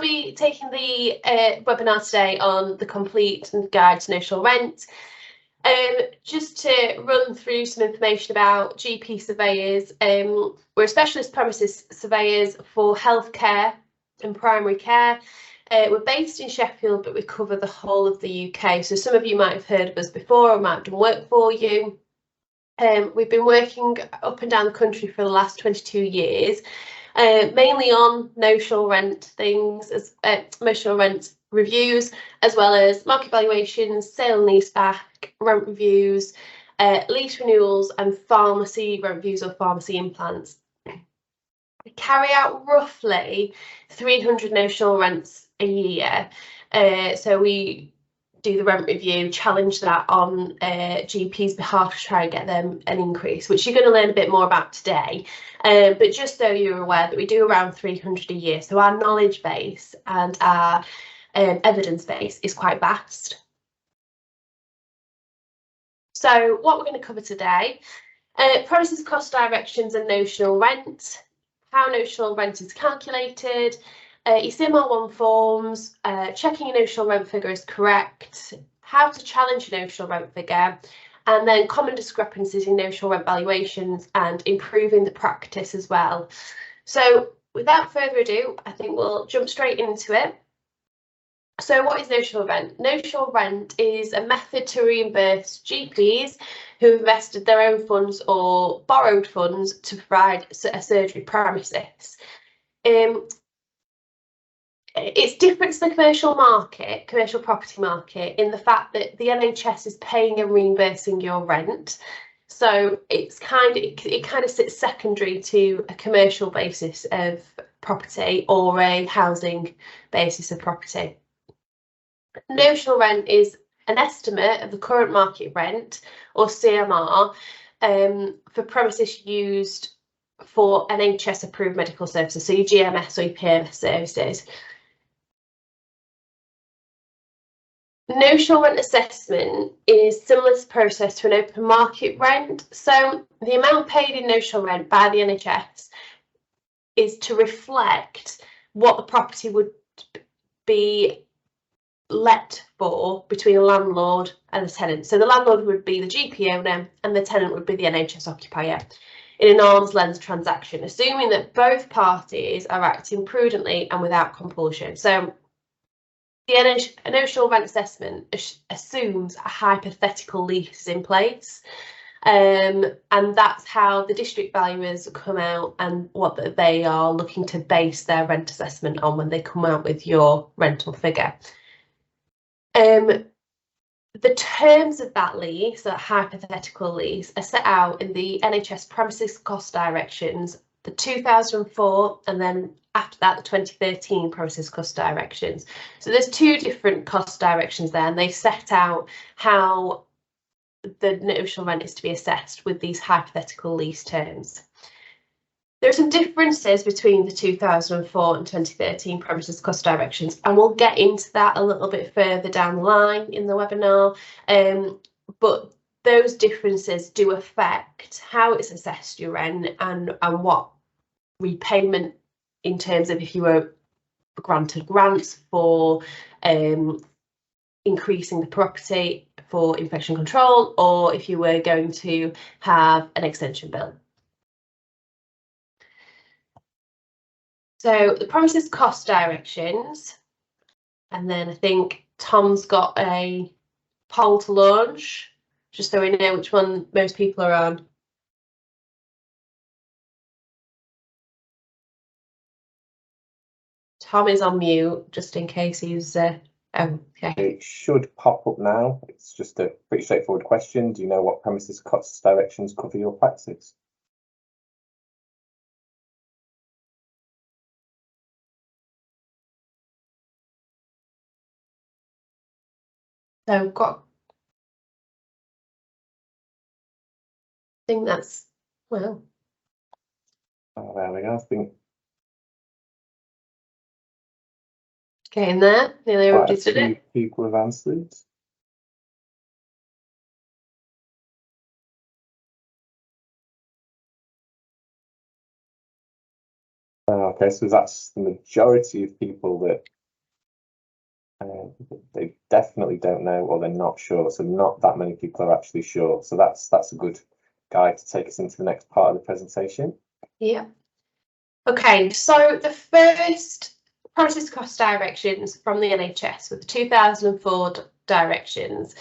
be taking the webinar today on the complete guide to notional rent. Just to run through some information about GP surveyors, we're specialist premises surveyors for healthcare and primary care. We're based in Sheffield, but we cover the whole of the UK. So some of you might have heard of us before or might have done work for you. We've been working up and down the country for the last 22 years, mainly on notional rent things, as notional rent reviews, as well as market valuations, sale and leaseback, rent reviews, lease renewals, and pharmacy rent reviews or pharmacy implants. We carry out roughly 300 notional rents a year. So we do the rent review, challenge that on GP's behalf to try and get them an increase, which you're going to learn a bit more about today. But just so you're aware that we do around 300 a year, so our knowledge base and our evidence base is quite vast. So what we're going to cover today, premises cost directions and notional rent, how notional rent is calculated, your CMR1 forms, checking a notional rent figure is correct, how to challenge a notional rent figure, and then common discrepancies in notional rent valuations and improving the practice as well. So without further ado, I think we'll jump straight into it. So what is notional rent? Notional rent is a method to reimburse GPs who invested their own funds or borrowed funds to provide a surgery premises. It's different to the commercial property market, in the fact that the NHS is paying and reimbursing your rent. So it kind of sits secondary to a commercial basis of property or a housing basis of property. Notional rent is an estimate of the current market rent, or CMR, for premises used for NHS approved medical services, so your GMS or your PMS services. Notional rent assessment is similar to the process to an open market rent. So the amount paid in notional rent by the NHS is to reflect what the property would be let for between a landlord and a tenant. So the landlord would be the GP owner and the tenant would be the NHS occupier in an arm's length transaction, assuming that both parties are acting prudently and without compulsion. So the notional rent assessment assumes a hypothetical lease is in place, and that's how the district valuers come out and what they are looking to base their rent assessment on when they come out with your rental figure. The terms of that lease, that hypothetical lease, are set out in the NHS premises cost directions, the 2004, and then after that the 2013 premises cost directions. So there's two different cost directions there, and they set out how the notional rent is to be assessed with these hypothetical lease terms. There are some differences between the 2004 and 2013 premises cost directions, and we'll get into that a little bit further down the line in the webinar. But those differences do affect how it's assessed, your rent, and what repayment, in terms of if you were granted grants for increasing the property for infection control, or if you were going to have an extension bill. So the premises cost directions, and then I think Tom's got a poll to launch, just so we know which one most people are on. Tom is on mute, just in case he's oh, okay. It should pop up now. It's just a pretty straightforward question. Do you know what premises cost directions cover your practice? So got, I think that's, well. Oh, there we go. I think. Getting there, nearly everybody's did it. People have answered. Okay, so that's the majority of people that they definitely don't know, or they're not sure. So not that many people are actually sure. So that's a good guide to take us into the next part of the presentation. Yeah. Okay, so the first premises cost directions from the NHS were the 2004 directions.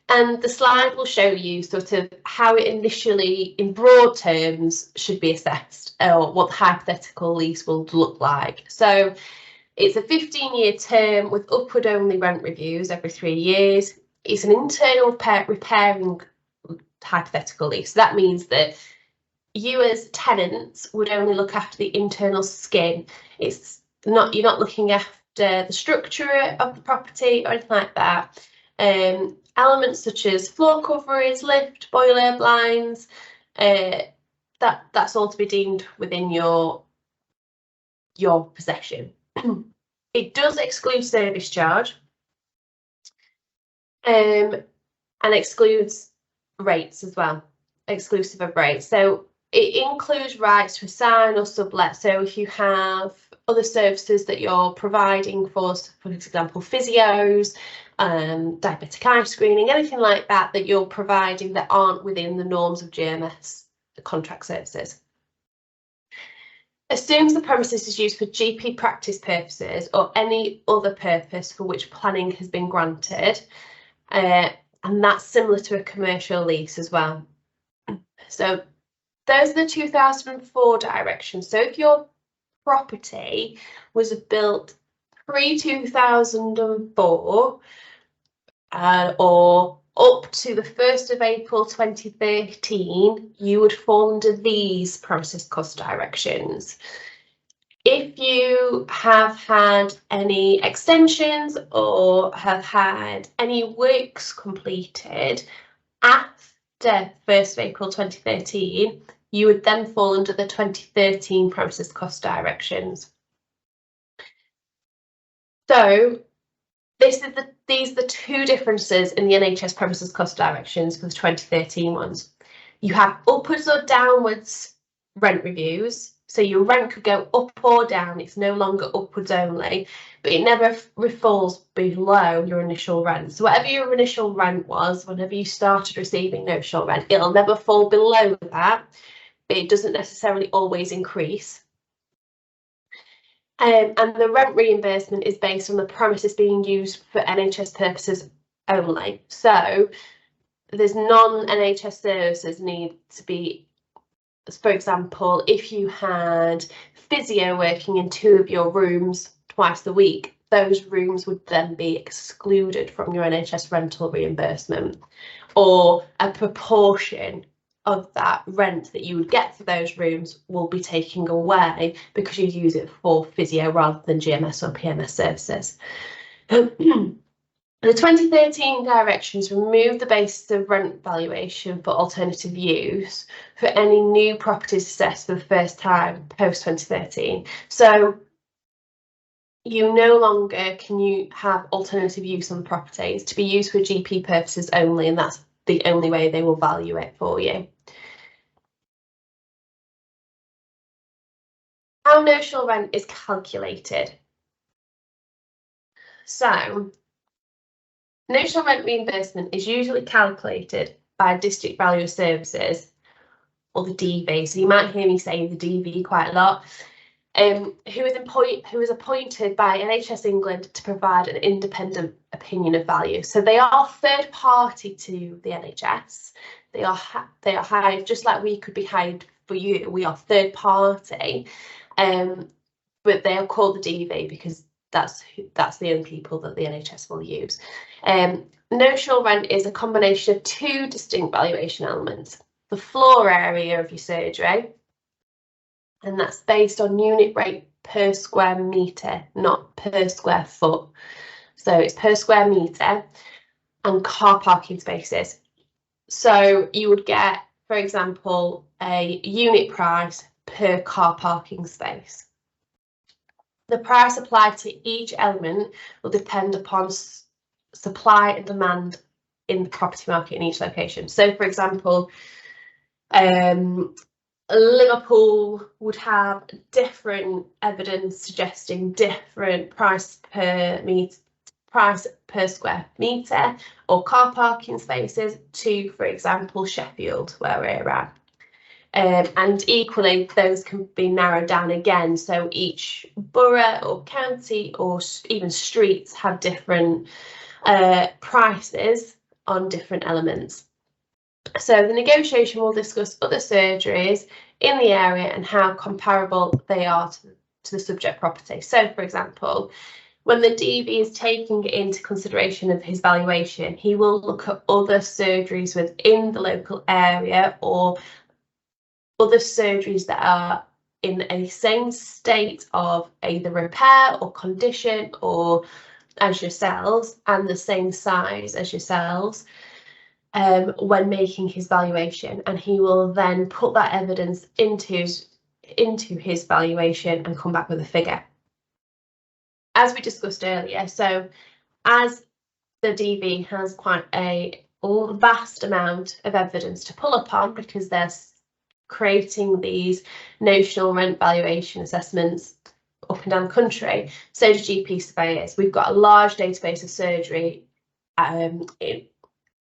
And the slide will show you sort of how it initially, in broad terms, should be assessed, or what the hypothetical lease will look like. So it's a 15-year term with upward-only rent reviews every 3 years. It's an internal repairing hypothetical lease. So that means that you as tenants would only look after the internal skin. It's not, you're not looking after the structure of the property or anything like that. Elements such as floor coverings, lift, boiler, blinds, that's all to be deemed within your possession. It does exclude service charge, and excludes rates as well, exclusive of rates. So it includes rights to assign or sublet. So if you have other services that you're providing for example, physios, diabetic eye screening, anything like that that you're providing that aren't within the norms of GMS contract services. Assumes the premises is used for GP practice purposes or any other purpose for which planning has been granted, and that's similar to a commercial lease as well. So those are the 2004 directions. So if your property was built pre-2004 or up to the 1st of April 2013, you would fall under these premises cost directions. If you have had any extensions or have had any works completed after 1st of April 2013, you would then fall under the 2013 premises cost directions. So these are the two differences in the NHS premises cost directions for the 2013 ones. You have upwards or downwards rent reviews. So your rent could go up or down. It's no longer upwards only, but it never falls below your initial rent. So whatever your initial rent was, whenever you started receiving notional rent, it'll never fall below that, but it doesn't necessarily always increase. And the rent reimbursement is based on the premises being used for NHS purposes only. So there's non-NHS services need to be, for example, if you had physio working in 2 of your rooms twice a week, those rooms would then be excluded from your NHS rental reimbursement, or a proportion of that rent that you would get for those rooms will be taken away because you use it for physio rather than GMS or PMS services. The 2013 directions remove the basis of rent valuation for alternative use for any new properties assessed for the first time post 2013. So you no longer can you have alternative use on the properties to be used for GP purposes only, and that's the only way they will value it for you. How notional rent is calculated. So notional rent reimbursement is usually calculated by District Value of Services, or the DV. So you might hear me saying the DV quite a lot. Who is appointed by NHS England to provide an independent opinion of value. So they are third party to the NHS. They are hired just like we could be hired for you. We are third party, but they are called the DV because that's the only people that the NHS will use. Notional rent is a combination of 2 distinct valuation elements: the floor area of your surgery, and that's based on unit rate per square metre, not per square foot. So it's per square metre, and car parking spaces. So you would get, for example, a unit price per car parking space. The price applied to each element will depend upon supply and demand in the property market in each location. So, for example, Liverpool would have different evidence suggesting different price per square metre or car parking spaces to, for example, Sheffield, where we're at. And equally, those can be narrowed down again. So each borough or county or even streets have different prices on different elements. So the negotiation will discuss other surgeries in the area and how comparable they are to the subject property. So, for example, when the DV is taking into consideration of his valuation, he will look at other surgeries within the local area or other surgeries that are in a same state of either repair or condition or as yourselves and the same size as yourselves when making his valuation, and he will then put that evidence into his valuation and come back with a figure. As we discussed earlier, so as the DV has quite a vast amount of evidence to pull upon because they're creating these notional rent valuation assessments up and down the country, so do GP surveyors. We've got a large database of surgery,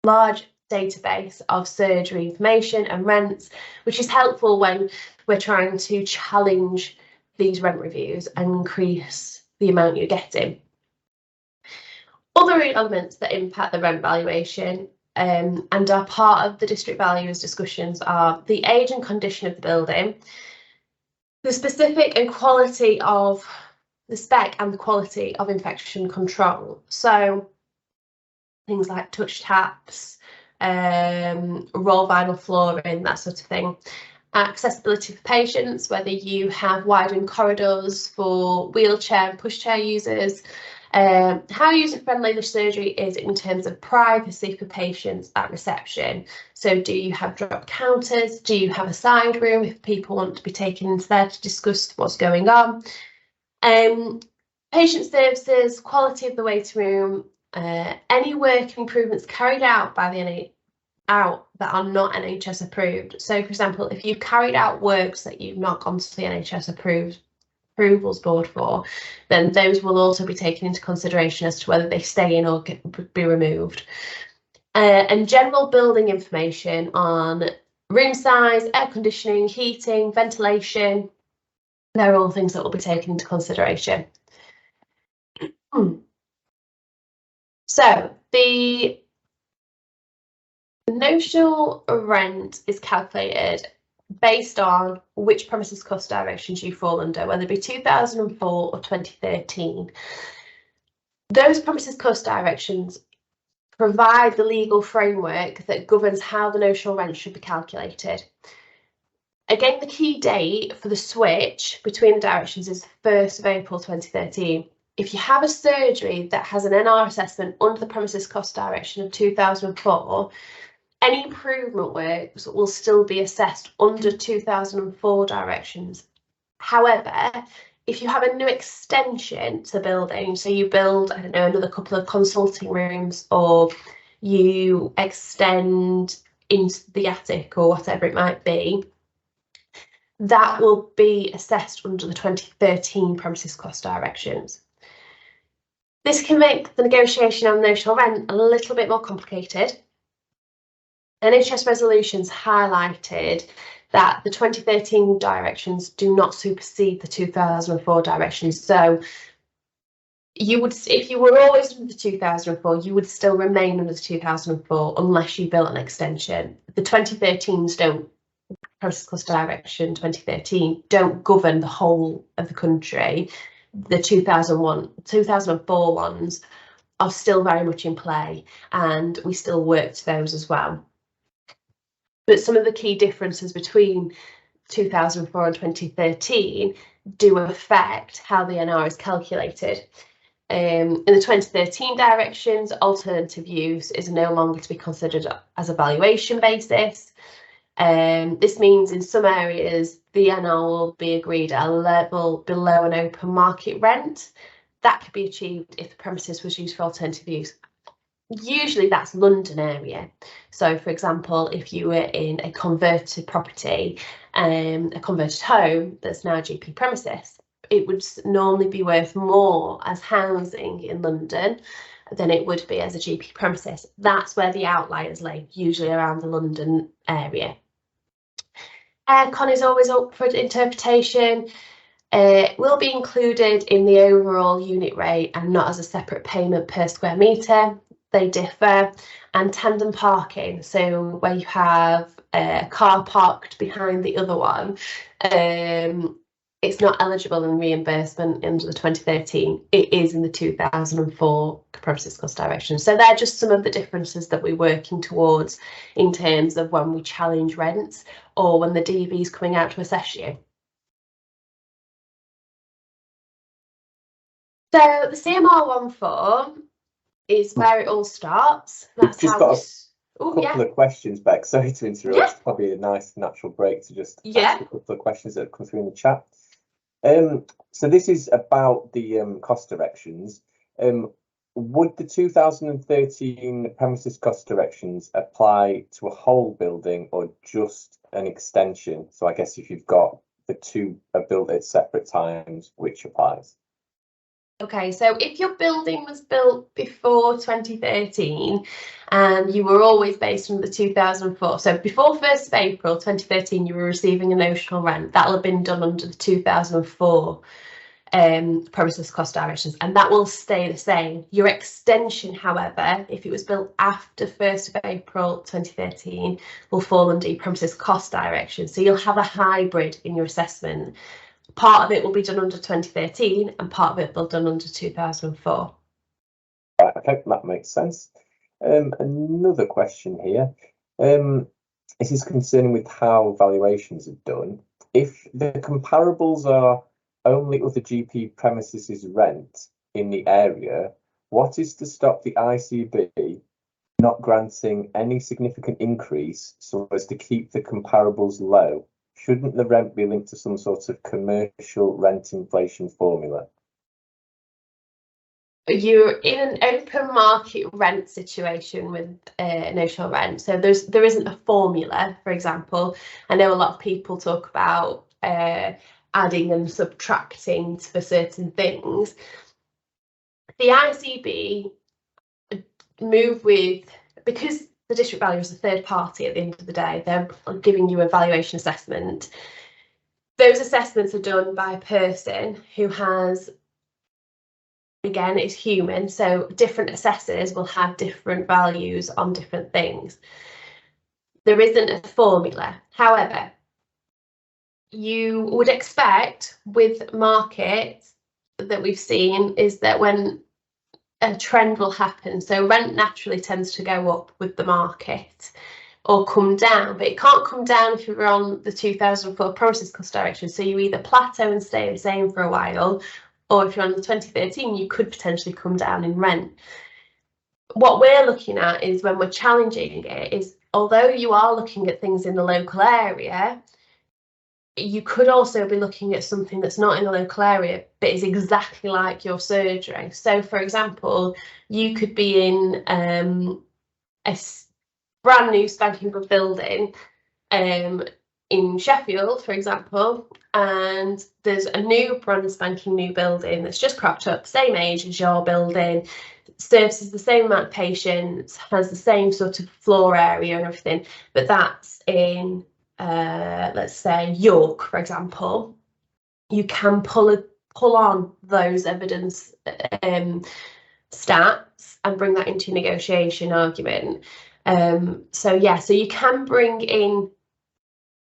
large database of surgery information and rents, which is helpful when we're trying to challenge these rent reviews and increase the amount you're getting. Other elements that impact the rent valuation and are part of the district valuers discussions are the age and condition of the building, the specific and quality of the spec and the quality of infection control. So things like touch taps, roll vinyl flooring, that sort of thing. Accessibility for patients, whether you have widened corridors for wheelchair and pushchair users, how user-friendly the surgery is in terms of privacy for patients at reception. So do you have drop counters? Do you have a side room if people want to be taken into there to discuss what's going on? Patient services, quality of the waiting room, any work improvements carried out by the that are not NHS approved. So, for example, if you've carried out works that you've not gone to the NHS approvals board for, then those will also be taken into consideration as to whether they stay in or be removed. And general building information on room size, air conditioning, heating, ventilation, they're all things that will be taken into consideration. So the notional rent is calculated based on which premises cost directions you fall under, whether it be 2004 or 2013. Those premises cost directions provide the legal framework that governs how the notional rent should be calculated. Again, the key date for the switch between the directions is 1st of April 2013. If you have a surgery that has an NR assessment under the premises cost direction of 2004, any improvement works will still be assessed under 2004 directions. However, if you have a new extension to the building, so you build, I don't know, another couple of consulting rooms, or you extend into the attic or whatever it might be, that will be assessed under the 2013 premises cost directions. This can make the negotiation on notional rent a little bit more complicated. NHS resolutions highlighted that the 2013 directions do not supersede the 2004 directions. So you would, if you were always under the 2004, you would still remain under the 2004 unless you built an extension. The 2013s don't, premises cost direction 2013 don't govern the whole of the country. The 2004 ones are still very much in play, and we still work to those as well. But some of the key differences between 2004 and 2013 do affect how the NR is calculated. In the 2013 directions, alternative use is no longer to be considered as a valuation basis. This means in some areas the NR will be agreed at a level below an open market rent. That could be achieved if the premises was used for alternative use. usually that's London area. So for example, if you were in a converted property, a converted home that's now GP premises, it would normally be worth more as housing in London than it would be as a GP premises. That's where the outliers lay, usually around the London area. Aircon is always up for interpretation. It will be included in the overall unit rate and not as a separate payment per square metre. They differ. And tandem parking, so where you have a car parked behind the other one, it's not eligible in reimbursement under the 2013. It is in the 2004 premises cost direction. So they're just some of the differences that we're working towards in terms of when we challenge rents or when the DV is coming out to assess you. So the CMR 14 is where it all starts. That's just how got a couple of questions, Beck. Sorry to interrupt. Yeah. It's probably a nice natural break to just ask a couple of questions that have come through in the chat. So this is about the cost directions. Would the 2013 premises cost directions apply to a whole building or just an extension? So I guess if you've got the two are built at separate times, which applies? Okay, so if your building was built before 2013 and you were always based on the 2004, so before 1st of April 2013 you were receiving a notional rent, that'll have been done under the 2004 premises cost directions, and that will stay the same. Your extension, however, if it was built after 1st of April 2013, will fall under premises cost direction. So you'll have a hybrid in your assessment. Part of it will be done under 2013 and part of it will be done under 2004. Right, okay, that makes sense. Another question here. This is concerning with how valuations are done. If the comparables are only other GP premises rent in the area, what is to stop the ICB not granting any significant increase so as to keep the comparables low? Shouldn't the rent be linked to some sort of commercial rent inflation formula? You're in an open market rent situation with notional rent, so there isn't a formula. For example, I know a lot of people talk about adding and subtracting for certain things. The ICB move with, because the district valuer is a third party at the end of the day, they're giving you a valuation assessment. Those assessments are done by a person who has, again, it's human, so different assessors will have different values on different things. There isn't a formula. However, you would expect with markets that we've seen is that when a trend will happen, so rent naturally tends to go up with the market or come down, but it can't come down if you're on the 2004 premises cost direction. So you either plateau and stay the same for a while, or if you're on the 2013, you could potentially come down in rent. What we're looking at is, when we're challenging it, is although you are looking at things in the local area, you could also be looking at something that's not in the local area but is exactly like your surgery. So for example, you could be in a brand new spanking good building in Sheffield, for example, and there's a new brand spanking new building that's just cropped up, same age as your building, services the same amount of patients, has the same sort of floor area and everything, but that's in let's say York, for example. You can pull on those evidence stats and bring that into your negotiation argument. So yeah, so you can bring in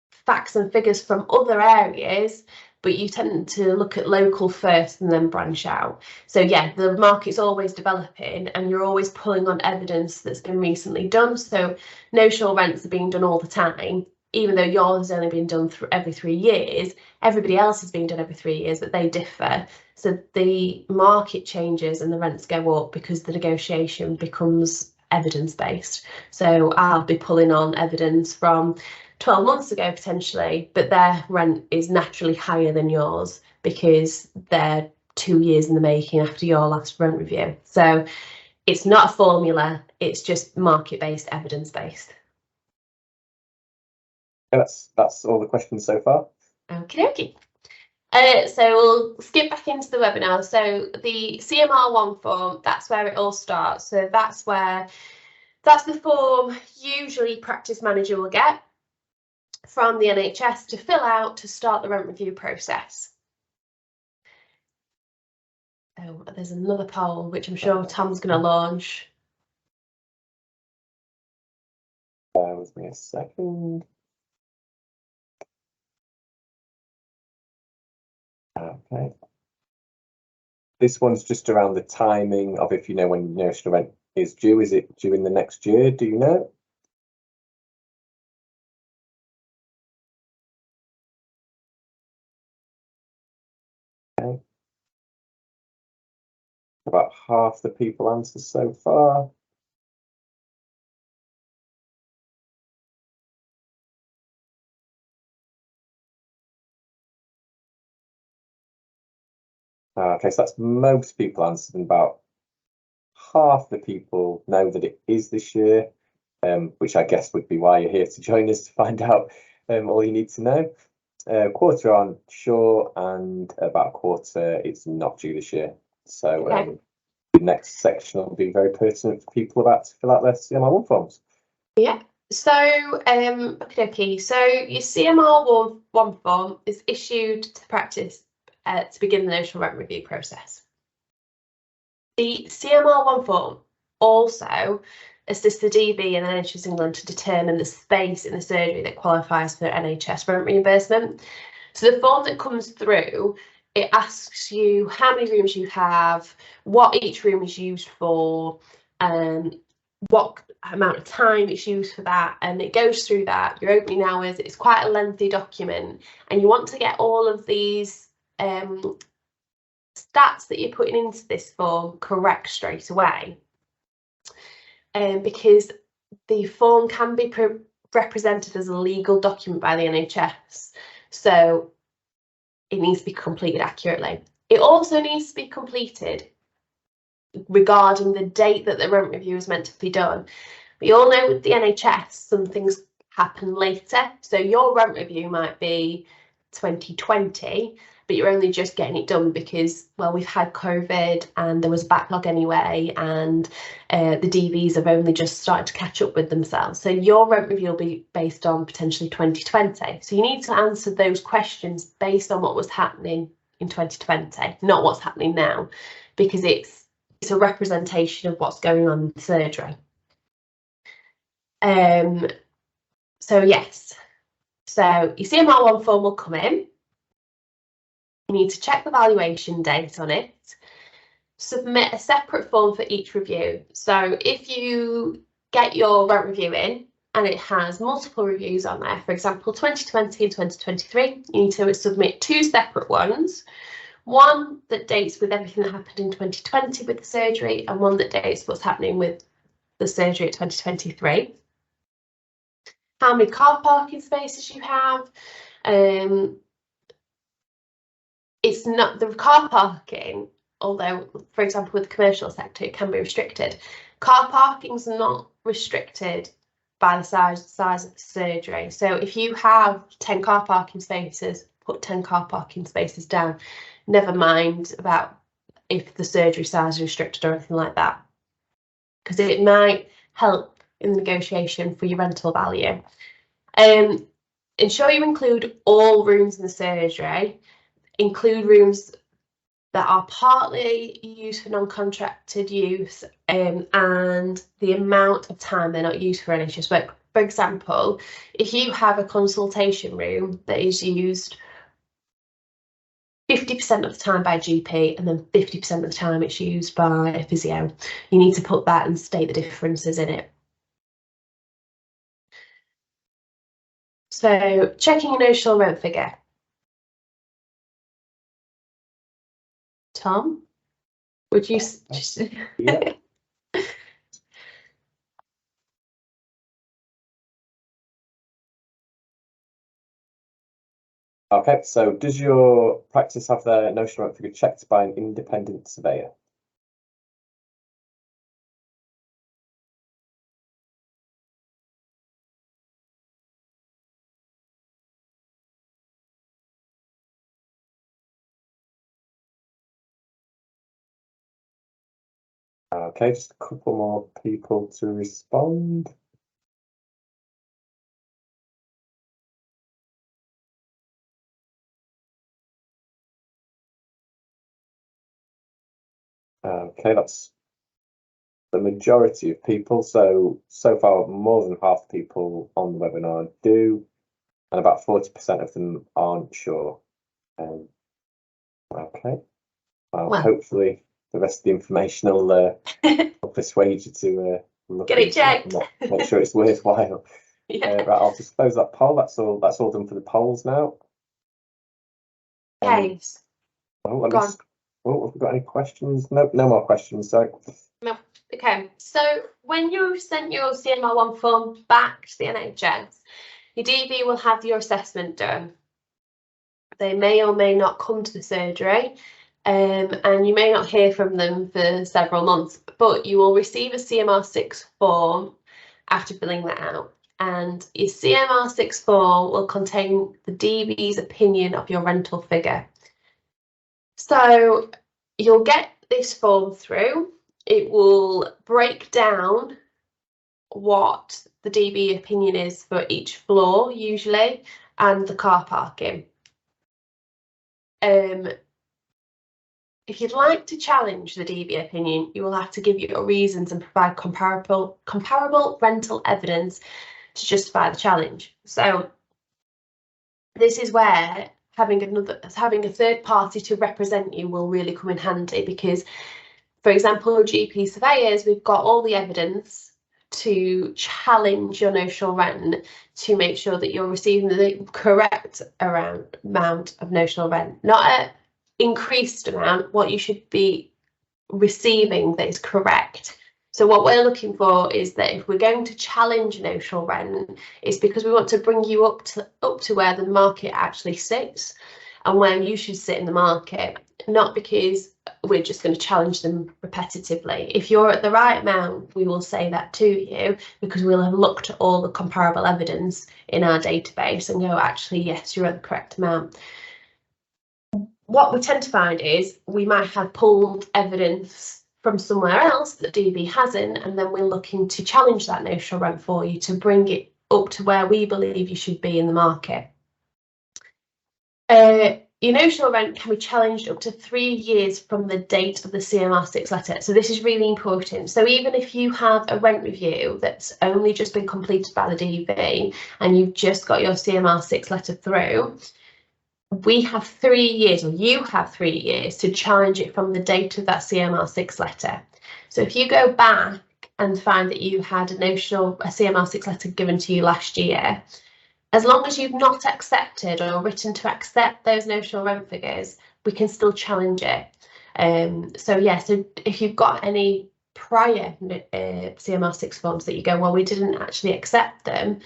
facts and figures from other areas, but you tend to look at local first and then branch out. So yeah, the market's always developing and you're always pulling on evidence that's been recently done. So notional rents are being done all the time, even though yours has only been done every 3 years. Everybody else is being done every 3 years, but they differ. So the market changes and the rents go up because the negotiation becomes evidence-based. So I'll be pulling on evidence from 12 months ago potentially, but their rent is naturally higher than yours because they're 2 years in the making after your last rent review. So It's not a formula, it's just market-based, evidence-based. That's all the questions so far. Okie dokie. So we'll skip back into the webinar. So the CMR1 form, that's where it all starts. So that's the form usually practice manager will get from the NHS to fill out to start the rent review process. Oh, there's another poll, which I'm sure Tom's going to launch. Bear with me a second. Okay. This one's just around the timing of if you know when Notional Rent is due. Is it due in the next year? Do you know? Okay. About half the people answered so far. Okay, so that's most people answered, and about half the people know that it is this year, which I guess would be why you're here to join us to find out all you need to know. A quarter aren't sure, and about a quarter it's not due this year. So Okay. the next section will be very pertinent for people about to fill out their CMR1 forms. Yeah. So, okay. So your CMR1 form is issued to practice to begin the notional rent review process. The CMR1 form also assists the DB and NHS England to determine the space in the surgery that qualifies for NHS rent reimbursement. So the form that comes through, it asks you how many rooms you have, what each room is used for, what amount of time it's used for that, and it goes through that, your opening hours. It's quite a lengthy document, and you want to get all of these stats that you're putting into this form correct straight away, because the form can be represented as a legal document by the NHS, so it needs to be completed accurately. It also needs to be completed regarding the date that the rent review is meant to be done. We all know with the NHS, some things happen later. So your rent review might be 2020, but you're only just getting it done because, well, we've had COVID and there was a backlog anyway, and the DVs have only just started to catch up with themselves. So your rent review will be based on potentially 2020. So you need to answer those questions based on what was happening in 2020, not what's happening now, because it's a representation of what's going on in the surgery. So yes, so your CMR1 form will come in. You need to check the valuation date on it. Submit a separate form for each review. So if you get your rent review in and it has multiple reviews on there, for example, 2020 and 2023, you need to submit two separate ones. One that dates with everything that happened in 2020 with the surgery, and one that dates what's happening with the surgery at 2023. How many car parking spaces you have. It's not the car parking, although, for example, with the commercial sector, it can be restricted. Car parking's not restricted by the size of the surgery. So if you have 10 car parking spaces, put 10 car parking spaces down. Never mind about if the surgery size is restricted or anything like that, because it might help in the negotiation for your rental value. Ensure you include all rooms in the surgery. Include rooms that are partly used for non-contracted use, and the amount of time they're not used for NHS work. For example, if you have a consultation room that is used 50% of the time by a GP and then 50% of the time it's used by a physio, you need to put that and state the differences in it. So checking your notional rent figure. Tom, would you just... Yeah. Okay, so does your practice have their notional rent figure checked by an independent surveyor? Okay, just a couple more people to respond. Okay, that's the majority of people. So far, more than half the people on the webinar do, and about 40% of them aren't sure. Okay, well, hopefully the rest of the information will persuade you to look get it checked. Make sure it's worthwhile. Yeah. Right, I'll just close that poll. That's all done for the polls now. Okay. Oh, have we got any questions? No more questions. So. No. Okay. So when you sent your CMR1 form back to the NHS, your DB will have your assessment done. They may or may not come to the surgery, and you may not hear from them for several months, but you will receive a CMR6 form after filling that out. And your CMR6 form will contain the DB's opinion of your rental figure. So you'll get this form through. It will break down what the DB opinion is for each floor, usually, and the car parking. If you'd like to challenge the DB opinion, you will have to give your reasons and provide comparable rental evidence to justify the challenge. So this is where having a third party to represent you will really come in handy, because, for example, GP surveyors, we've got all the evidence to challenge your notional rent to make sure that you're receiving the correct amount of notional rent, not an increased amount, what you should be receiving that is correct. So what we're looking for is that if we're going to challenge notional rent, it's because we want to bring you up to where the market actually sits and where you should sit in the market, not because we're just going to challenge them repetitively. If you're at the right amount, we will say that to you, because we'll have looked at all the comparable evidence in our database and go, actually, yes, you're at the correct amount. What we tend to find is we might have pulled evidence from somewhere else that DB hasn't, and then we're looking to challenge that notional rent for you to bring it up to where we believe you should be in the market. Your notional rent can be challenged up to 3 years from the date of the CMR6 letter. So this is really important. So even if you have a rent review that's only just been completed by the DB and you've just got your CMR6 letter through, we have 3 years, or you have 3 years, to challenge it from the date of that CMR6 letter. So if you go back and find that you had a CMR6 letter given to you last year, as long as you've not accepted or written to accept those notional rent figures, we can still challenge it. So if you've got any prior CMR6 forms that you go, well, we didn't actually accept them,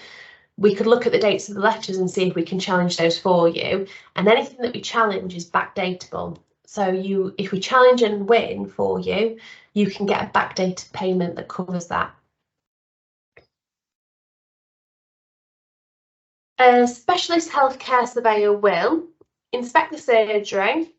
we could look at the dates of the letters and see if we can challenge those for you. And anything that we challenge is backdatable. So if we challenge and win for you, you can get a backdated payment that covers that. A specialist healthcare surveyor will inspect the surgery,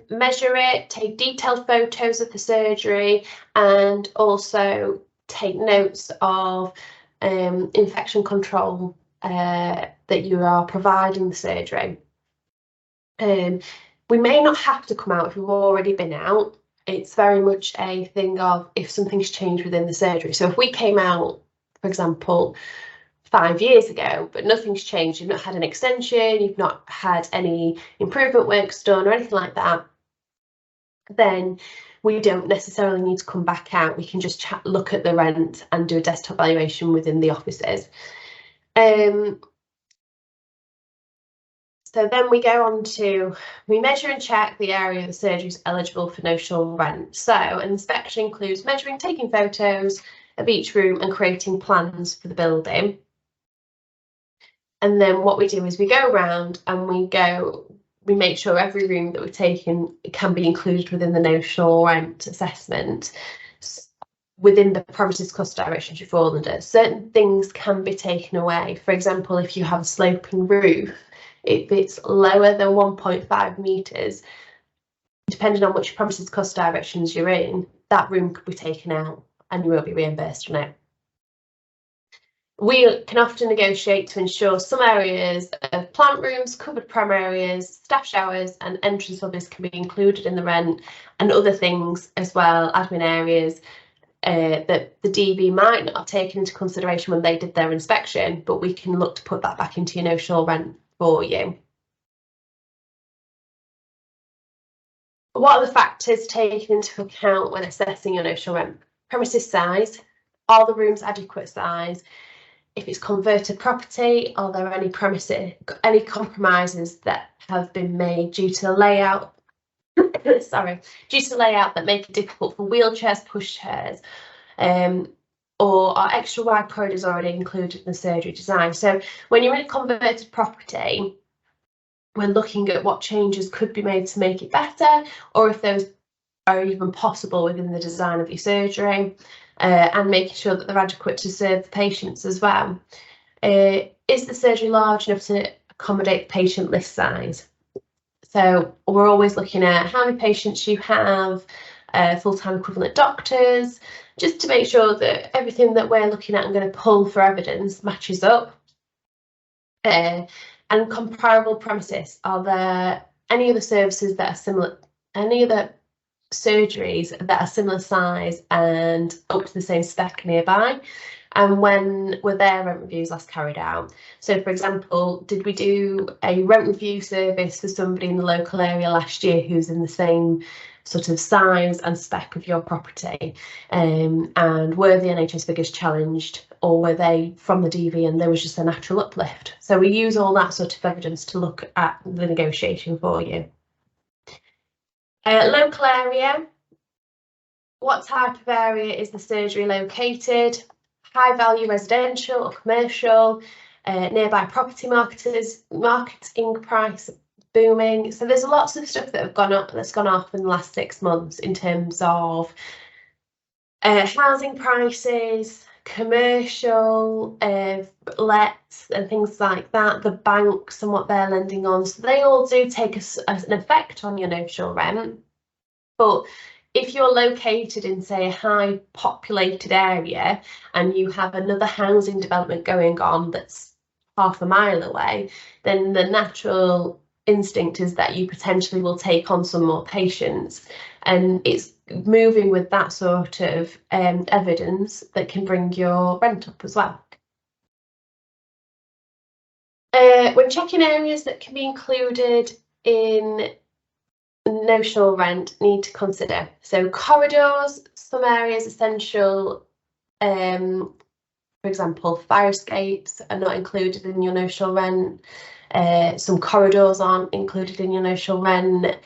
measure it, take detailed photos of the surgery, and also take notes of infection control that you are providing the surgery. We may not have to come out if we've already been out. It's very much a thing of if something's changed within the surgery. So if we came out, for example, 5 years ago, but nothing's changed, you've not had an extension, you've not had any improvement works done or anything like that, then we don't necessarily need to come back out. We can just look at the rent and do a desktop valuation within the offices. So then we go on to, we measure and check the area of the surgery is eligible for notional rent. So an inspection includes measuring, taking photos of each room and creating plans for the building. And then what we do is we go around and we make sure every room that we've taken can be included within the notional rent assessment within the premises cost directions you fall under. Certain things can be taken away. For example, if you have a sloping roof, if it's lower than 1.5 metres, depending on which premises cost directions you're in, that room could be taken out and you won't be reimbursed on it. We can often negotiate to ensure some areas of plant rooms, covered pram areas, staff showers and entrance lobbies can be included in the rent, and other things as well, admin areas that the DV might not have taken into consideration when they did their inspection, but we can look to put that back into your notional rent for you. What are the factors taken into account when assessing your notional rent? Premises size, are the rooms adequate size? If it's converted property, are there any compromises that have been made due to the layout? Sorry, due to the layout that make it difficult for wheelchairs, pushchairs, or are extra wide corridors already included in the surgery design? So when you're in a converted property, we're looking at what changes could be made to make it better, or if those are even possible within the design of your surgery, and making sure that they're adequate to serve the patients as well. Is the surgery large enough to accommodate the patient list size? So we're always looking at how many patients you have, full-time equivalent doctors, just to make sure that everything that we're looking at and going to pull for evidence matches up. And comparable premises, are there any other services that are similar, any other surgeries that are similar size and up to the same spec nearby? And when were their rent reviews last carried out? So for example, did we do a rent review service for somebody in the local area last year who's in the same sort of size and spec of your property? And were the NHS figures challenged, or were they from the DV and there was just a natural uplift? So we use all that sort of evidence to look at the negotiation for you. Local area, what type of area is the surgery located? High value residential or commercial, nearby property marketing price booming. So there's lots of stuff that have gone up, that's gone off in the last 6 months in terms of housing prices, commercial lets and things like that, the banks and what they're lending on. So they all do take an effect on your notional rent. But if you're located in, say, a high populated area and you have another housing development going on that's half a mile away, then the natural instinct is that you potentially will take on some more patients, and it's moving with that sort of evidence that can bring your rent up as well. When checking areas that can be included in notional rent, need to consider. So corridors, some areas essential, for example, fire escapes are not included in your notional rent. Some corridors aren't included in your notional rent.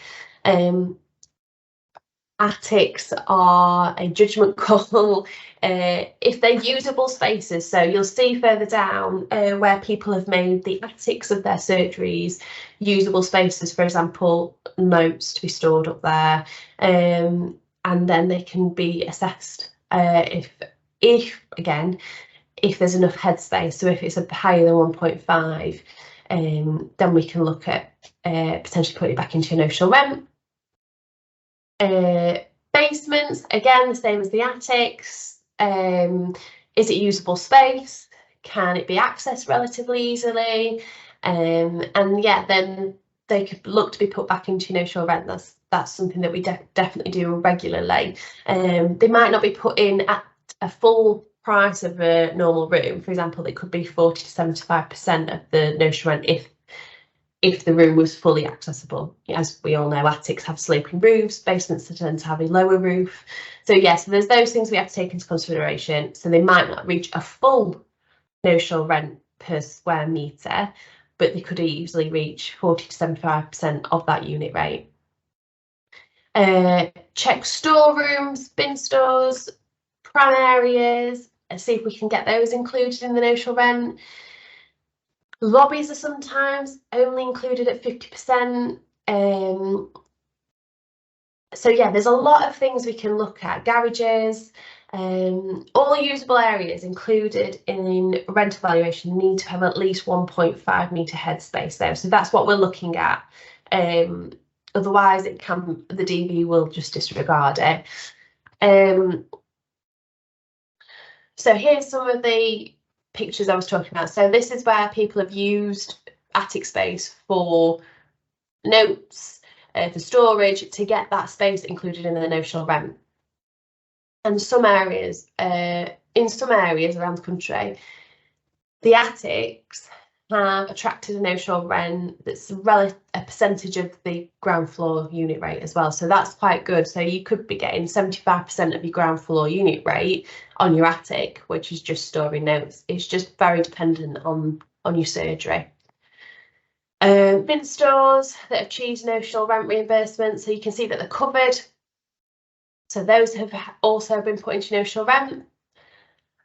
Attics are a judgment call if they're usable spaces. So you'll see further down where people have made the attics of their surgeries usable spaces, for example, notes to be stored up there, and then they can be assessed if there's enough headspace. So if it's higher than 1.5, then we can look at potentially putting it back into your notional rent. Basements, again, the same as the attics. Is it usable space? Can it be accessed relatively easily? And yeah, then they could look to be put back into notional rent. That's something that we definitely do regularly. They might not be put in at a full price of a normal room. For example, it could be 40 to 75% of the notional rent if the room was fully accessible. As we all know, attics have sloping roofs, basements tend to have a lower roof. So yes, there's those things we have to take into consideration. So they might not reach a full notional rent per square metre, but they could easily reach 40 to 75% of that unit rate. Check storerooms, bin stores, pram areas, and see if we can get those included in the notional rent. Lobbies are sometimes only included at 50%. So yeah, there's a lot of things we can look at. Garages, all usable areas included in rent evaluation need to have at least 1.5 metre headspace there. So that's what we're looking at. Otherwise, the DV will just disregard it. So here's some of the pictures I was talking about. So this is where people have used attic space for notes, for storage, to get that space included in the notional rent. And some areas, in some areas around the country, the attics have attracted a notional rent that's a percentage of the ground floor unit rate as well. So that's quite good. So you could be getting 75% of your ground floor unit rate on your attic, which is just storing notes. It's just very dependent on your surgery. Bin stores that achieve notional rent reimbursement. So you can see that they're covered. So those have also been put into notional rent.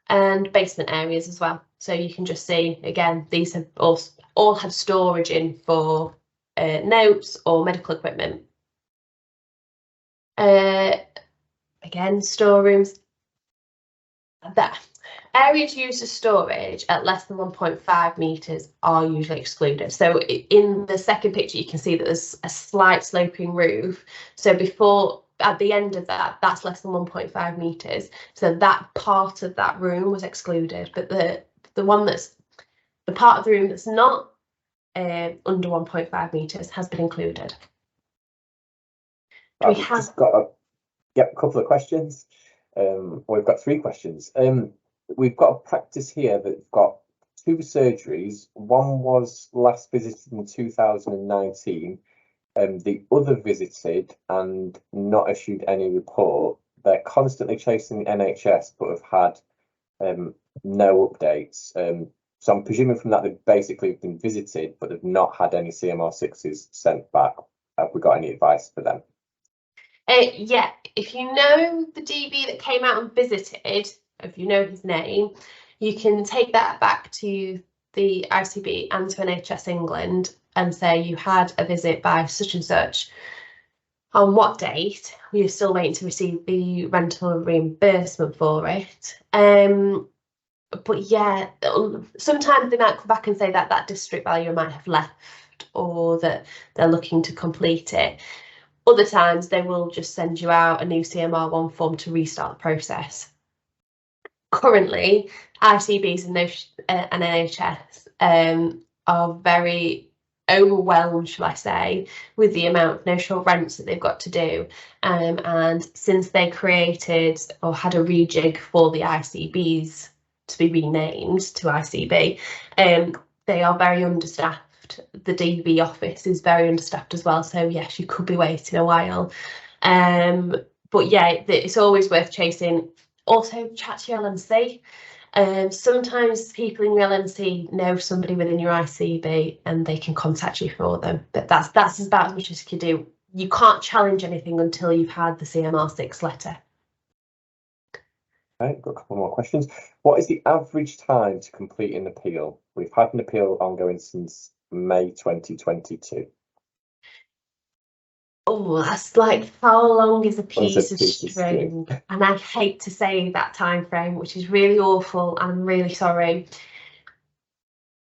And basement areas as well. So you can just see, again, these have all had storage in for notes or medical equipment. Again, storerooms. That areas used as storage at less than 1.5 metres are usually excluded. So in the second picture, you can see that there's a slight sloping roof. So before, at the end of that, that's less than 1.5 metres. So that part of that room was excluded, but the part of the room that's not under 1.5 metres has been included. We've just got a couple of questions. We've got 3 questions. We've got a practice here that's got 2 surgeries. One was last visited in 2019. The other visited and not issued any report. They're constantly chasing the NHS, but have had no updates. So I'm presuming from that they've basically been visited, but have not had any CMR6s sent back. Have we got any advice for them? Yeah, if you know the DB that came out and visited, if you know his name, you can take that back to the ICB and to NHS England and say you had a visit by such and such. On what date? We're still waiting to receive the rental reimbursement for it. But yeah, sometimes they might come back and say that that district valuer might have left or that they're looking to complete it. Other times they will just send you out a new CMR1 form to restart the process. Currently, ICBs and NHS are very overwhelmed, shall I say, with the amount of notional rents that they've got to do. And since they created or had a rejig for the ICBs to be renamed to ICB, they are very understaffed. The DB office is very understaffed as well. So yes, you could be waiting a while. But yeah, it's always worth chasing. Also, chat to your LNC. Sometimes people in your LNC know somebody within your ICB and they can contact you for them. But that's about as much as you can do. You can't challenge anything until you've had the CMR6 letter. Okay, got a couple more questions. What is the average time to complete an appeal? We've had an appeal ongoing since May 2022. Oh, that's like, how long is a piece of string? And I hate to say that time frame, which is really awful, and I'm really sorry.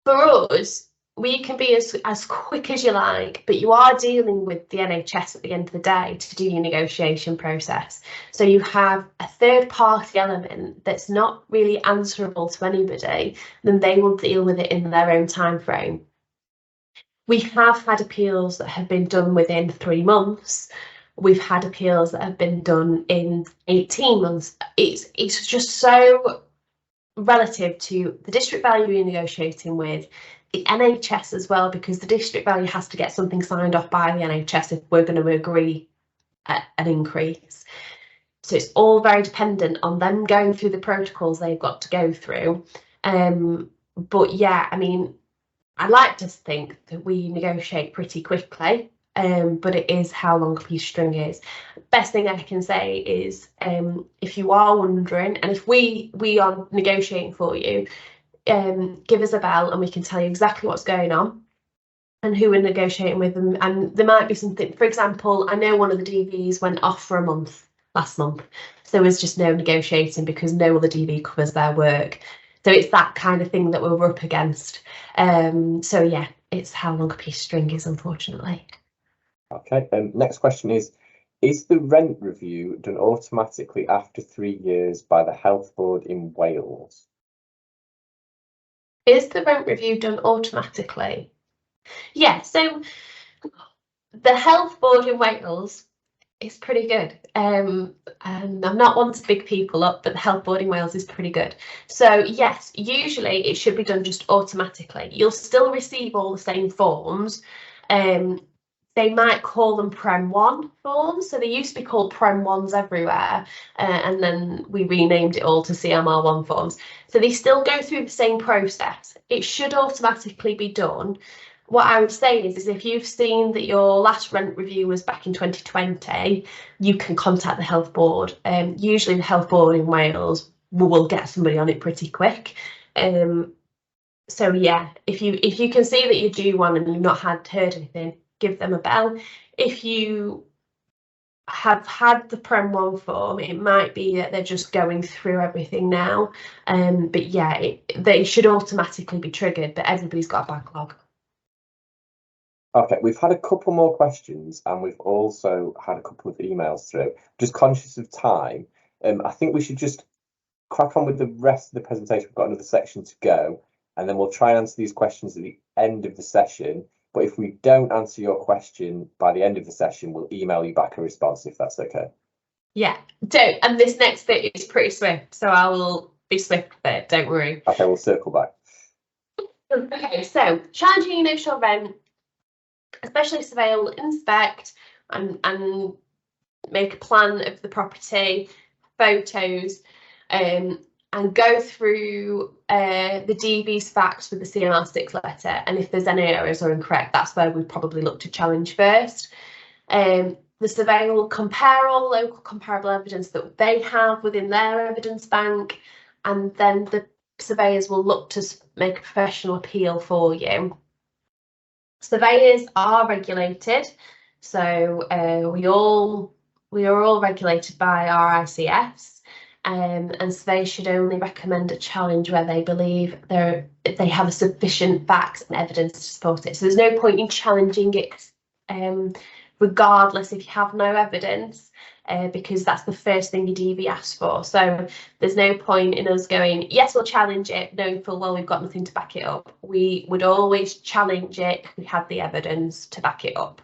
For us, we can be as quick as you like, but you are dealing with the NHS at the end of the day to do your negotiation process. So you have a third party element that's not really answerable to anybody, then they will deal with it in their own time frame. We have had appeals that have been done within 3 months. We've had appeals that have been done in 18 months. It's just so relative to the district value you're negotiating with, the NHS as well, because the district value has to get something signed off by the NHS if we're going to agree an increase. So it's all very dependent on them going through the protocols they've got to go through. But yeah, I mean, I like to think that we negotiate pretty quickly, but it is how long a piece of string is. Best thing I can say is, if you are wondering, and if we are negotiating for you, give us a bell and we can tell you exactly what's going on and who we're negotiating with them. And there might be something, for example, I know one of the DVs went off for a month last month. So there was just no negotiating because no other DV covers their work. So it's that kind of thing that we're up against. So yeah, it's how long a piece of string is, unfortunately. Okay, next question is, Is the rent review done automatically after 3 years by the Health Board in Wales? Is the rent review done automatically? Yeah, so the Health Board in Wales is pretty good. And I'm not one to big people up, but the Health Board in Wales is pretty good. So yes, usually it should be done just automatically. You'll still receive all the same forms. They might call them Prem 1 forms. So they used to be called Prem 1s everywhere. And then we renamed it all to CMR 1 forms. So they still go through the same process. It should automatically be done. What I would say is if you've seen that your last rent review was back in 2020, you can contact the Health Board. Usually the Health Board in Wales will get somebody on it pretty quick. So yeah, if you can see that you do one and you've not heard anything, give them a bell. If you have had the Prem 1 form, it might be that they're just going through everything now. But yeah, they should automatically be triggered, but everybody's got a backlog. Okay, we've had a couple more questions and we've also had a couple of emails through. Just conscious of time, I think we should just crack on with the rest of the presentation. We've got another section to go, and then we'll try and answer these questions at the end of the session. But if we don't answer your question by the end of the session, we'll email you back a response if that's okay. Yeah, don't. And this next bit is pretty swift, so I will be swift with it, don't worry. Okay, we'll circle back. Okay, so challenging notional rent, especially surveyor will inspect and make a plan of the property, photos, and go through the DV's facts with the CMR 6 letter. And if there's any errors or incorrect, that's where we'd probably look to challenge first. The surveyor will compare all local comparable evidence that they have within their evidence bank, and then the surveyors will look to make a professional appeal for you. Surveyors are regulated, so we are all regulated by our ICS, and surveyors should only recommend a challenge where they believe they have a sufficient facts and evidence to support it. So there's no point in challenging it regardless if you have no evidence, because that's the first thing your DV asks for. So there's no point in us going, yes, we'll challenge it, knowing full well we've got nothing to back it up. We would always challenge it if we had the evidence to back it up.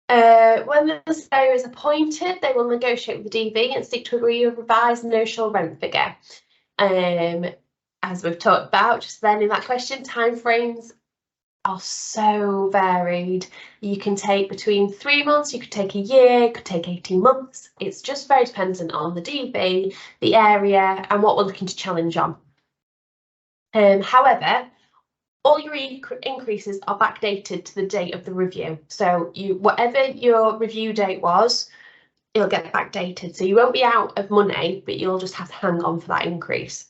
When the surveyor is appointed, they will negotiate with the DV and seek to agree a revised notional rent figure. As we've talked about just then in that question, timeframes are so varied. You can take between 3 months, you could take a year, you could take 18 months. It's just very dependent on the DV, the area, and what we're looking to challenge on. However, all your increases are backdated to the date of the review. So whatever your review date was, it'll get backdated. So you won't be out of money, but you'll just have to hang on for that increase.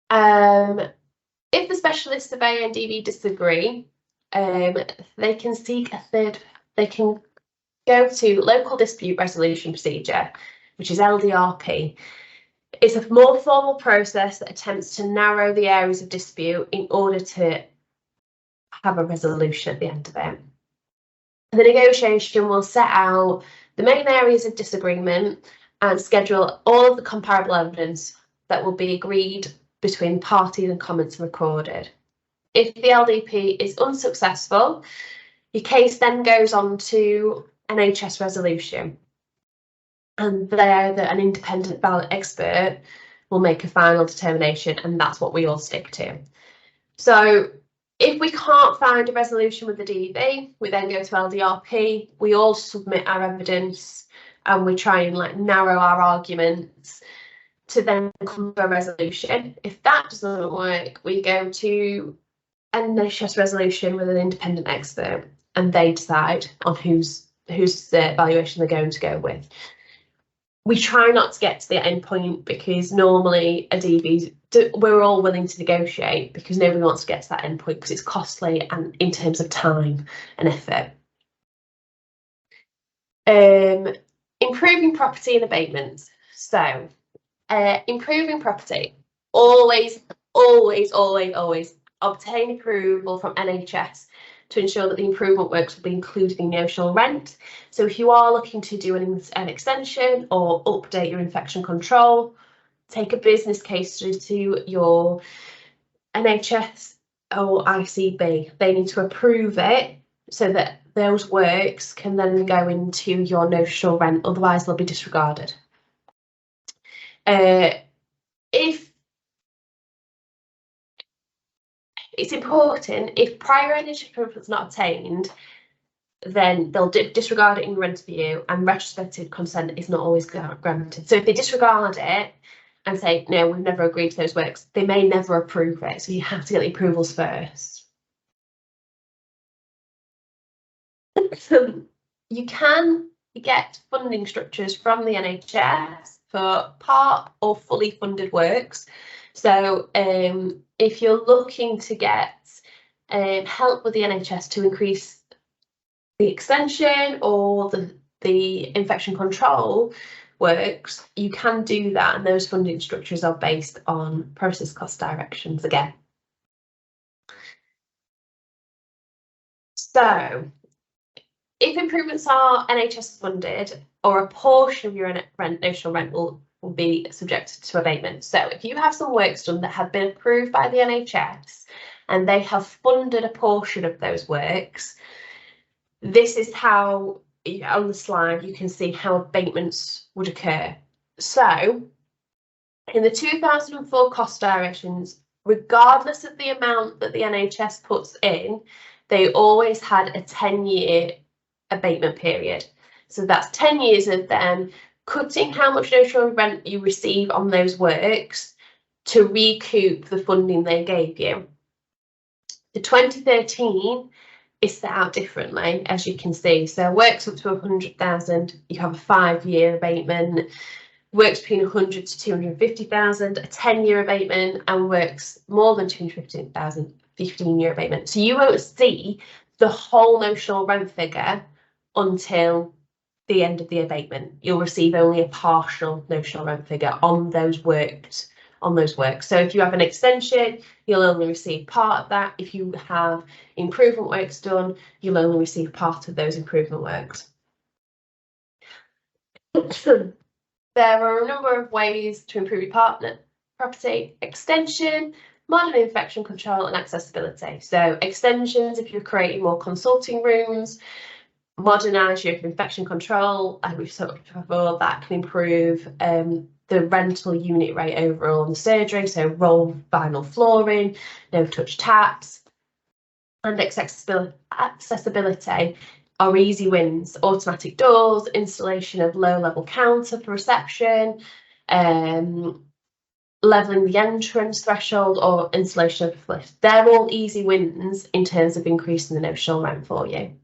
If the specialist surveyor and DV disagree, they can seek they can go to local dispute resolution procedure, which is LDRP. It's a more formal process that attempts to narrow the areas of dispute in order to have a resolution at the end of it. The negotiation will set out the main areas of disagreement and schedule all of the comparable evidence that will be agreed between parties and comments recorded. If the LDP is unsuccessful, your case then goes on to NHS resolution, and there an independent ballot expert will make a final determination, and that's what we all stick to. So if we can't find a resolution with the DV, we then go to LDRP, we all submit our evidence and we try and narrow our arguments to then come to a resolution. If that doesn't work, we go to an NHS resolution with an independent expert, and they decide on whose valuation they're going to go with. We try not to get to the end point because normally a DV, we're all willing to negotiate because nobody wants to get to that end point because it's costly and in terms of time and effort. Improving property and abatements. So improving property, always obtain approval from NHS to ensure that the improvement works will be included in notional rent. So if you are looking to do an extension or update your infection control, take a business case to your NHS or ICB. They need to approve it so that those works can then go into your notional rent, otherwise they'll be disregarded. If it's important, if prior NHS approval is not obtained, then they'll disregard it in rent review, and retrospective consent is not always granted. So if they disregard it and say, no, we've never agreed to those works, they may never approve it. So you have to get the approvals first. You can get funding structures from the NHS for part or fully funded works. So if you're looking to get help with the NHS to increase the extension or the infection control works, you can do that, and those funding structures are based on process cost directions again. So if improvements are NHS funded, or a portion of your notional rent will be subjected to abatement. So if you have some works done that have been approved by the NHS and they have funded a portion of those works, this is how, on the slide, you can see how abatements would occur. So in the 2004 cost directions, regardless of the amount that the NHS puts in, they always had a 10-year abatement period. So that's 10 years of them cutting how much notional rent you receive on those works to recoup the funding they gave you. The 2013 is set out differently, as you can see. So works up to 100,000, you have a 5-year abatement. Works between 100 to 250,000, a 10-year abatement, and works more than 250,000, 15-year abatement. So you won't see the whole notional rent figure until the end of the abatement. You'll receive only a partial notional rent figure on those works. So if you have an extension, you'll only receive part of that. If you have improvement works done, you'll only receive part of those improvement works. There are a number of ways to improve your partner property: extension, modern infection control, and accessibility. So extensions, if you're creating more consulting rooms, modernise your infection control, and we've talked before, that can improve the rental unit rate overall in the surgery. So roll vinyl flooring, no touch taps, and accessibility are easy wins: automatic doors, installation of low-level counter for reception, levelling the entrance threshold, or installation of a lift. They're all easy wins in terms of increasing the notional rent for you.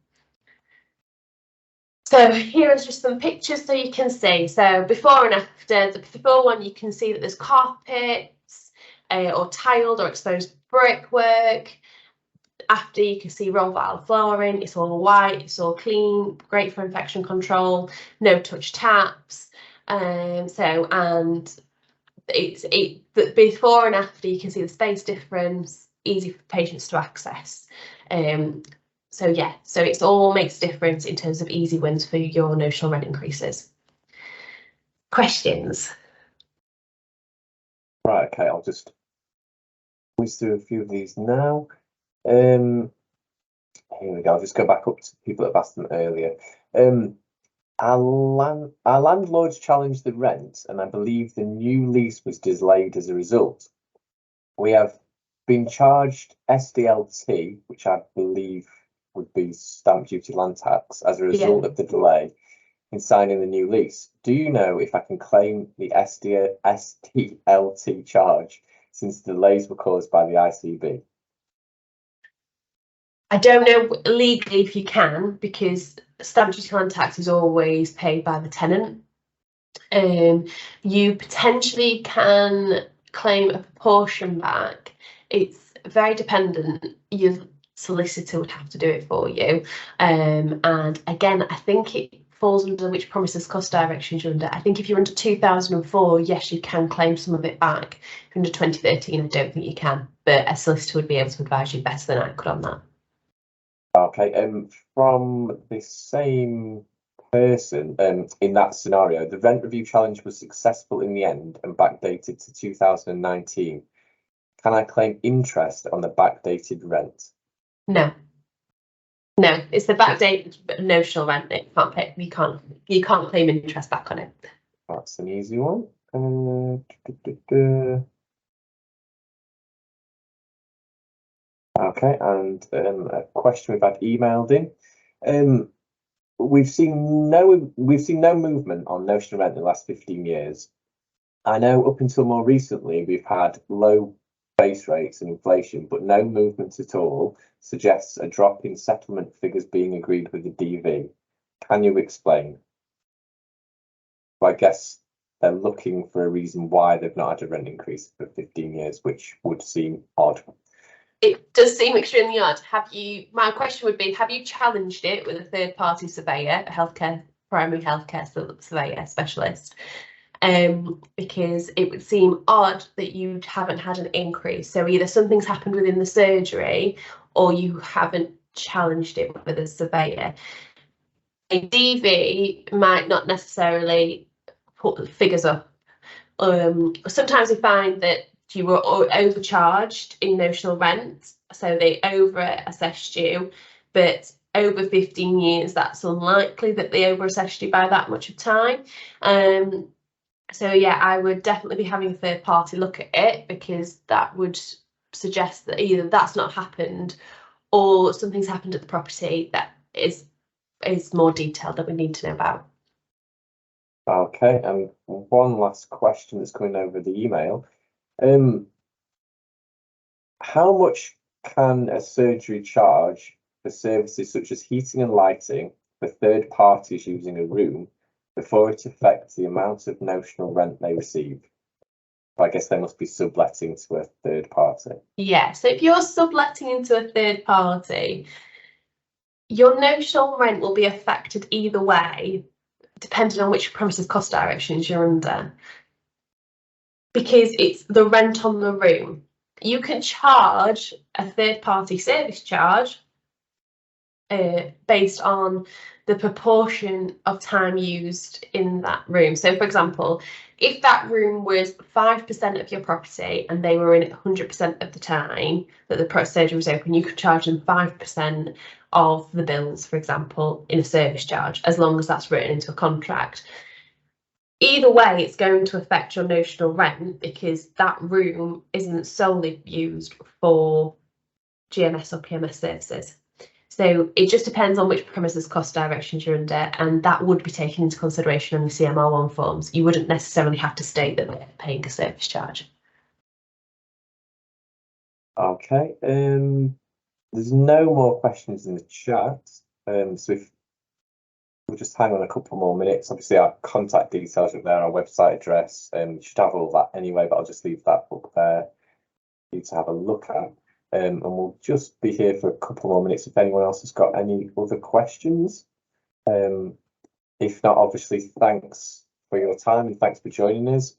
So here is just some pictures so you can see. So before and after. The before one, you can see that there's carpets or tiled or exposed brickwork. After, you can see roll vinyl flooring. It's all white, it's all clean, great for infection control, no touch taps. The before and after, you can see the space difference, easy for patients to access. So it all makes a difference in terms of easy wins for your notional rent increases. Questions? Right, okay, I'll just whiz through a few of these now. Here we go. I'll just go back up to people that have asked them earlier. Our landlords challenged the rent, and I believe the new lease was delayed as a result. We have been charged SDLT, which I believe would be stamp duty land tax, as a result of the delay in signing the new lease. Do you know if I can claim the SDLT charge, since the delays were caused by the ICB? I don't know legally if you can, because stamp duty land tax is always paid by the tenant. You potentially can claim a proportion back. It's very dependent. Your solicitor would have to do it for you. And again, I think it falls under which promises cost directions you're under. I think if you're under 2004, yes, you can claim some of it back. If you're under 2013, I don't think you can. but a solicitor would be able to advise you better than I could on that. Okay, from the same person, in that scenario, the rent review challenge was successful in the end and backdated to 2019. Can I claim interest on the backdated rent? No. No, it's the backdated notional rent that you can't pay. You can't claim interest back on it. That's an easy one. Okay, and a question we've had emailed in. We've seen no movement on notional rent in the last 15 years. I know up until more recently we've had low base rates and inflation, but no movement at all suggests a drop in settlement figures being agreed with the DV. Can you explain? Well, I guess they're looking for a reason why they've not had a rent increase for 15 years, which would seem odd. It does seem extremely odd. My question would be, have you challenged it with a third party surveyor, a primary healthcare surveyor specialist? Because it would seem odd that you haven't had an increase. So either something's happened within the surgery or you haven't challenged it with a surveyor. A DV might not necessarily put the figures up. Sometimes we find that you were overcharged in notional rent, so they over-assessed you, but over 15 years, that's unlikely that they over-assessed you by that much of time. So yeah, I would definitely be having a third party look at it, because that would suggest that either that's not happened or something's happened at the property that is more detailed that we need to know about. Okay, and one last question that's coming over the email. How much can a surgery charge for services such as heating and lighting for third parties using a room before it affects the amount of notional rent they receive? I guess they must be subletting to a third party. Yeah, so if you're subletting into a third party, your notional rent will be affected either way, depending on which premises cost directions you're under, because it's the rent on the room. You can charge a third party service charge based on the proportion of time used in that room. So for example, if that room was 5% of your property and they were in it 100% of the time that the surgery was open, you could charge them 5% of the bills, for example, in a service charge, as long as that's written into a contract. Either way, it's going to affect your notional rent, because that room isn't solely used for GMS or PMS services. So it just depends on which premises cost directions you're under, and that would be taken into consideration on the CMR1 forms. You wouldn't necessarily have to state that they're paying a service charge. Okay, there's no more questions in the chat, so if we'll just hang on a couple more minutes. Obviously our contact details are there, our website address, you should have all that anyway, but I'll just leave that book there for you to have a look at. And we'll just be here for a couple more minutes if anyone else has got any other questions. If not, obviously, thanks for your time and thanks for joining us.